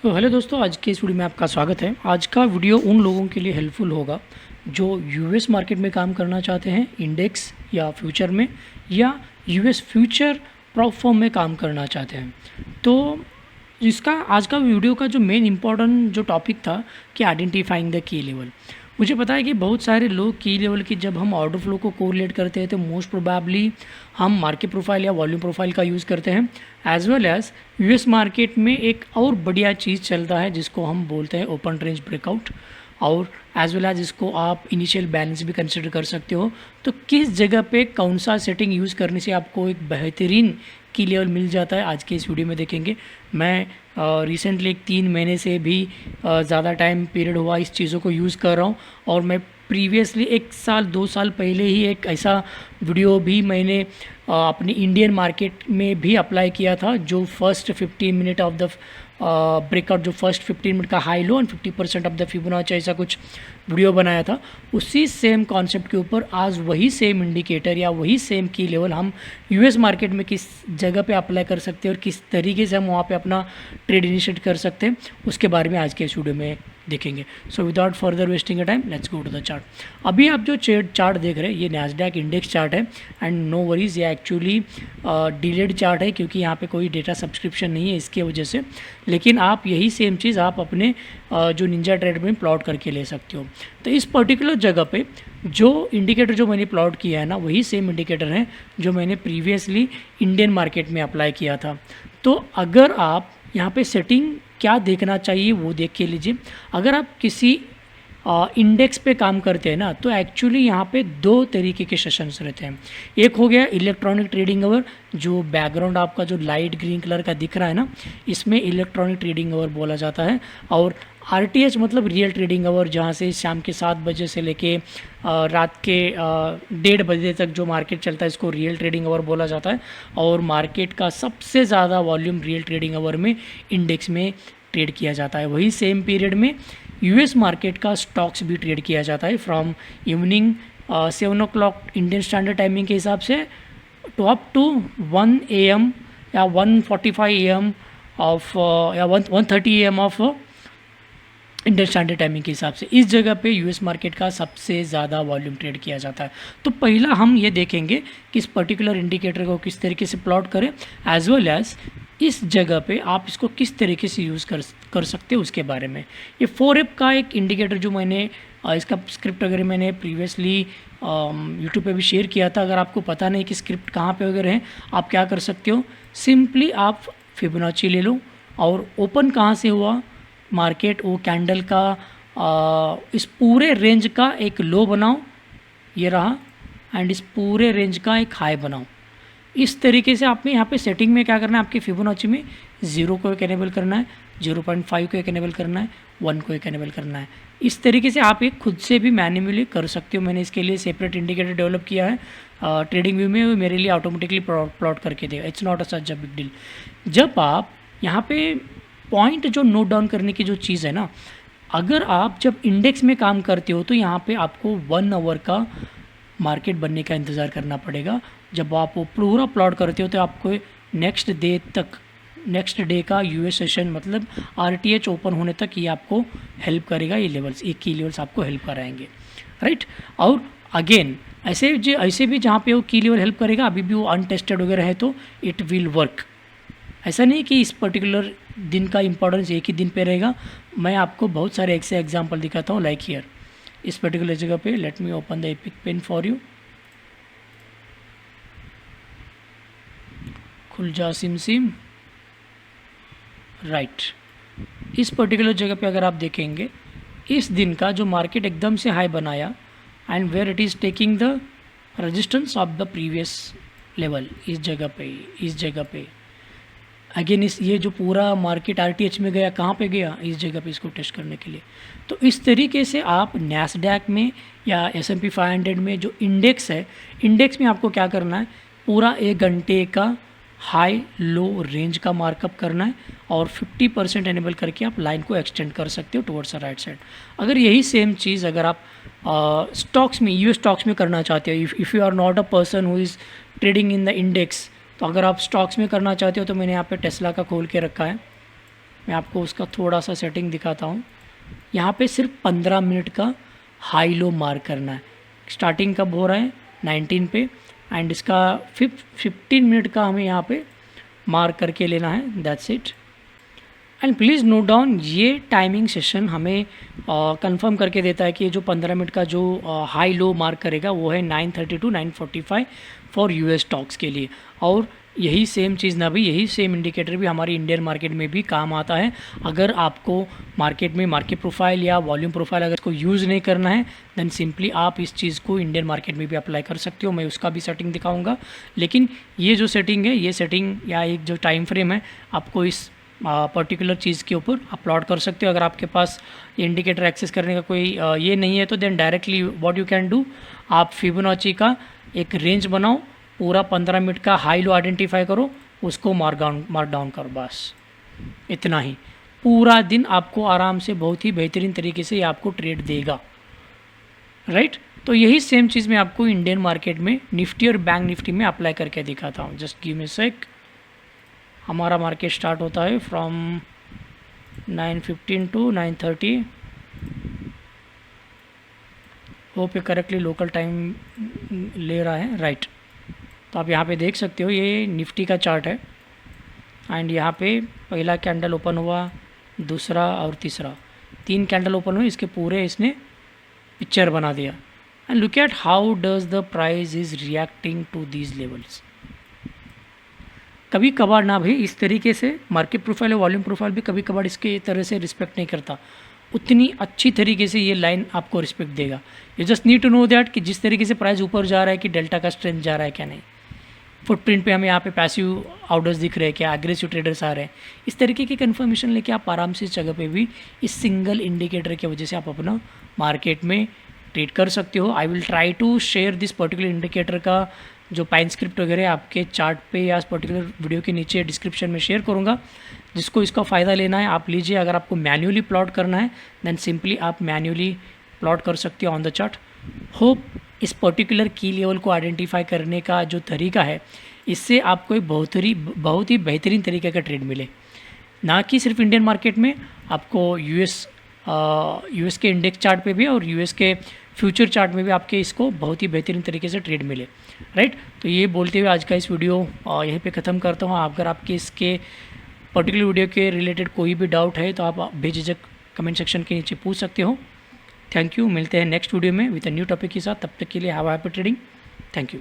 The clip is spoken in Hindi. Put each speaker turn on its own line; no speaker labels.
तो हेलो दोस्तों, आज के इस वीडियो में आपका स्वागत है। आज का वीडियो उन लोगों के लिए हेल्पफुल होगा जो यूएस मार्केट में काम करना चाहते हैं, इंडेक्स या फ्यूचर में, या यूएस फ्यूचर प्रॉप फर्म में काम करना चाहते हैं। तो इसका आज का वीडियो का जो मेन इंपॉर्टेंट जो टॉपिक था कि आइडेंटिफाइंग द की लेवल। मुझे पता है कि बहुत सारे लोग की लेवल की जब हम ऑर्डर फ्लो को कोरिलेट करते हैं तो मोस्ट प्रोबेबली हम मार्केट प्रोफाइल या वॉल्यूम प्रोफाइल का यूज़ करते हैं। As well as US market में एक और बढ़िया चीज़ चलता है जिसको हम बोलते हैं ओपन रेंज ब्रेकआउट, और एज वेल एज इसको आप इनिशियल बैलेंस भी कंसिडर कर सकते हो। तो किस जगह पे कौन सा सेटिंग यूज़ करने से आपको एक बेहतरीन की लेवल मिल जाता है, आज के इस वीडियो में देखेंगे। मैं रिसेंटली एक 3 महीने से भी ज़्यादा टाइम पीरियड हुआ इस चीज़ों को यूज़ कर रहा हूँ, और मैं प्रीवियसली 1 साल 2 साल पहले ही एक ऐसा वीडियो भी मैंने अपनी इंडियन मार्केट में भी अप्लाई किया था, जो first 15 minute of the breakout, जो फर्स्ट 15 मिनट का high low and 50% of the Fibonacci, ऐसा कुछ वीडियो बनाया था। उसी सेम कॉन्सेप्ट के ऊपर आज वही सेम इंडिकेटर या वही सेम की लेवल हम यूएस मार्केट में किस जगह पे अप्लाई कर सकते हैं और किस तरीके से हम वहाँ पे अपना ट्रेड इनिशिएट कर सकते हैं, उसके बारे में आज के इस वीडियो में देखेंगे। So without further wasting a time, let's go to the chart. अभी आप जो चार्ट देख रहे हैं ये नैस्डैक इंडेक्स चार्ट है, एंड नो वरीज, ये एक्चुअली डिलेड चार्ट है क्योंकि यहाँ पे कोई डेटा सब्सक्रिप्शन नहीं है इसके वजह से। लेकिन आप यही सेम चीज़ आप अपने जो निंजा ट्रेड में प्लॉट करके ले सकते हो। तो इस पर्टिकुलर जगह पे जो इंडिकेटर जो मैंने प्लॉट किया है ना, वही सेम इंडिकेटर है जो मैंने प्रीवियसली इंडियन मार्केट में अप्लाई किया था। तो अगर आप यहाँ पे सेटिंग क्या देखना चाहिए वो देख के लीजिए। अगर आप किसी इंडेक्स पे काम करते हैं ना, तो एक्चुअली यहाँ पे 2 तरीके के सेशंस रहते हैं। एक हो गया इलेक्ट्रॉनिक ट्रेडिंग आवर, जो बैकग्राउंड आपका जो लाइट ग्रीन कलर का दिख रहा है ना, इसमें इलेक्ट्रॉनिक ट्रेडिंग आवर बोला जाता है। और आरटीएच मतलब रियल ट्रेडिंग आवर, जहाँ से शाम के 7 बजे से लेके रात के 1:30 बजे तक जो मार्केट चलता है, इसको रियल ट्रेडिंग आवर बोला जाता है। और मार्केट का सबसे ज़्यादा वॉल्यूम रियल ट्रेडिंग आवर में इंडेक्स में ट्रेड किया जाता है। वही सेम पीरियड में यूएस मार्केट का स्टॉक्स भी ट्रेड किया जाता है, from evening 7 o'clock Indian standard timing के हिसाब से टू अप टू 1 AM या 1:45 AM ऑफ या 1:30 AM of Indian standard timing के हिसाब से। इस जगह पे यूएस मार्केट का सबसे ज़्यादा वॉल्यूम ट्रेड किया जाता है। तो पहला हम ये देखेंगे कि इस पर्टिकुलर इंडिकेटर को किस तरीके से प्लॉट करें, एज वेल एज इस जगह पे आप इसको किस तरीके से यूज़ कर सकते हैं उसके बारे में। ये 4F का एक इंडिकेटर जो मैंने इसका स्क्रिप्ट वगैरह मैंने प्रीवियसली यूट्यूब पे भी शेयर किया था। अगर आपको पता नहीं कि स्क्रिप्ट कहाँ पे वगैरह है, आप क्या कर सकते हो, सिंपली आप फिबोनाची ले लो और ओपन कहाँ से हुआ मार्केट, वो कैंडल का इस पूरे रेंज का एक लो बनाओ, ये रहा, एंड इस पूरे रेंज का एक हाई बनाओ। इस तरीके से आपने यहाँ पे सेटिंग में क्या करना है, आपके फिबोनाची में 0 को एक एनेबल करना है, 0.5 को एक एनेबल करना है, 1 को एक एनेबल करना है। इस तरीके से आप एक खुद से भी मैन्युअली कर सकते हो। मैंने इसके लिए सेपरेट इंडिकेटर डेवलप किया है ट्रेडिंग व्यू में, वो मेरे लिए ऑटोमेटिकली प्लॉट करके देगा। It's not a such a big deal. जब आप यहाँ पे पॉइंट जो नोट डाउन करने की जो चीज़ है ना, अगर आप जब इंडेक्स में काम करते हो तो यहाँ पे आपको 1 आवर का मार्केट बनने का इंतज़ार करना पड़ेगा। जब आप वो पूरा प्लॉट करते हो तो आपको नेक्स्ट डे का यूएस सेशन मतलब आरटीएच ओपन होने तक ये आपको हेल्प करेगा। ये लेवल्स, एक की लेवल्स आपको हेल्प कराएंगे, राइट। और अगेन ऐसे भी जहाँ पे वो की लेवल हेल्प करेगा, अभी भी वो अनटेस्टेड वगैरह है तो इट विल वर्क। ऐसा नहीं कि इस पर्टिकुलर दिन का इंपॉर्टेंस एक ही दिन पे रहेगा। मैं आपको बहुत सारे ऐसे एग्जांपल दिखाता हूँ, लाइक हियर इस पर्टिकुलर जगह पे। Let me open the epic pen for you. खुल जा सिम, राइट। इस पर्टिकुलर जगह पे अगर आप देखेंगे, इस दिन का जो मार्केट एकदम से हाई बनाया and where it is taking the resistance of the previous level, इस जगह पे अगेन ये जो पूरा मार्केट आरटीएच में गया, कहाँ पे गया, इस जगह पे इसको टेस्ट करने के लिए। तो इस तरीके से आप नैस्डैक में या S&P 500 में जो इंडेक्स है, इंडेक्स में आपको क्या करना है, पूरा 1 घंटे का हाई लो रेंज का मार्कअप करना है और 50% एनेबल करके आप लाइन को एक्सटेंड कर सकते हो टुवर्ड्स द राइट साइड। अगर यही सेम चीज़ अगर आप स्टॉक्स में, यूएस स्टॉक्स में करना चाहते हो, if you are not a person who is trading in the index, तो अगर आप स्टॉक्स में करना चाहते हो तो मैंने यहाँ पे टेस्ला का खोल के रखा है। मैं आपको उसका थोड़ा सा सेटिंग दिखाता हूँ। यहाँ पे सिर्फ 15 मिनट का हाई लो मार्क करना है। स्टार्टिंग कब हो रहा है 19 पे, एंड इसका 15 मिनट का हमें यहाँ पे मार्क करके लेना है। That's it. And please note down, ये टाइमिंग सेशन हमें कंफर्म करके देता है कि जो 15 मिनट का जो हाई लो मार्क करेगा वो है 9:30 to 9:45 फॉर यूएस स्टॉक्स के लिए। और यही सेम चीज़ ना भी, यही सेम इंडिकेटर भी हमारी इंडियन मार्केट में भी काम आता है। अगर आपको मार्केट में मार्केट प्रोफाइल या वॉल्यूम प्रोफाइल अगर इसको यूज़ नहीं करना है, देन सिंपली आप इस चीज़ को इंडियन मार्केट में भी अप्लाई कर सकते हो। मैं उसका भी सेटिंग दिखाऊंगा, लेकिन ये जो सेटिंग है, ये सेटिंग या एक जो टाइम फ्रेम है, आपको इस पर्टिकुलर चीज़ के ऊपर अपलोड कर सकते हो। अगर आपके पास इंडिकेटर एक्सेस करने का कोई ये नहीं है, तो then directly what you can do, आप फिबोनाची का एक रेंज बनाओ, पूरा 15 मिनट का हाई लो आइडेंटिफाई करो, उसको मार्क डाउन करो, बस इतना ही। पूरा दिन आपको आराम से बहुत ही बेहतरीन तरीके से ये आपको ट्रेड देगा, राइट। तो यही सेम चीज़ मैं आपको इंडियन मार्केट में निफ्टी और बैंक निफ्टी में अप्लाई करके दिखाता हूँ। जस्ट गिव मी सेक। हमारा मार्केट स्टार्ट होता है फ्रॉम 9:15 to 9:30। होप ये करेक्टली लोकल टाइम ले रहा है, राइट। तो आप यहाँ पे देख सकते हो, ये निफ्टी का चार्ट है, एंड यहाँ पे पहला कैंडल ओपन हुआ, दूसरा और तीसरा, 3 कैंडल ओपन हुए, इसके पूरे इसने पिक्चर बना दिया। And look at how does the price is reacting to these levels. कभी कभार ना भाई इस तरीके से मार्केट प्रोफाइल और वॉल्यूम प्रोफाइल भी कभी कभार इसके तरह से रिस्पेक्ट नहीं करता, उतनी अच्छी तरीके से ये लाइन आपको रिस्पेक्ट देगा। You just need to know that कि जिस तरीके से प्राइस ऊपर जा रहा है कि डेल्टा का स्ट्रेंथ जा रहा है क्या नहीं। फुटप्रिंट पे हमें यहाँ पे पैसिव आउटर्स दिख रहे हैं, क्या एग्रेसिव ट्रेडर्स आ रहे हैं, इस तरीके की कंफर्मेशन लेके आप आराम से इस जगह पे भी इस सिंगल इंडिकेटर की वजह से आप अपना मार्केट में ट्रेड कर सकते हो। I will try to share this particular indicator का जो पाइन स्क्रिप्ट वगैरह आपके चार्ट पे या इस पर्टिकुलर वीडियो के नीचे डिस्क्रिप्शन में शेयर करूँगा। जिसको इसका फ़ायदा लेना है आप लीजिए। अगर आपको मैन्युअली प्लॉट करना है देन सिंपली आप मैन्युअली प्लॉट कर सकते हो ऑन द चार्ट। होप इस पर्टिकुलर की लेवल को आइडेंटिफाई करने का जो तरीका है, इससे आपको एक बहुत ही बेहतरीन तरीके का ट्रेड मिले। ना कि सिर्फ इंडियन मार्केट में, आपको यूएस के इंडेक्स चार्ट पे भी और यूएस के फ्यूचर चार्ट में भी आपके इसको बहुत ही बेहतरीन तरीके से ट्रेड मिले, राइट। तो ये बोलते हुए आज का इस वीडियो यहीं पे ख़त्म करता हूँ। अगर आपके इसके पर्टिकुलर वीडियो के रिलेटेड कोई भी डाउट है तो आप बेझिझक कमेंट सेक्शन के नीचे पूछ सकते हो। Thank you. मिलते हैं नेक्स्ट वीडियो में विद अ न्यू टॉपिक के साथ। तब तक के लिए have a happy trading. Thank you.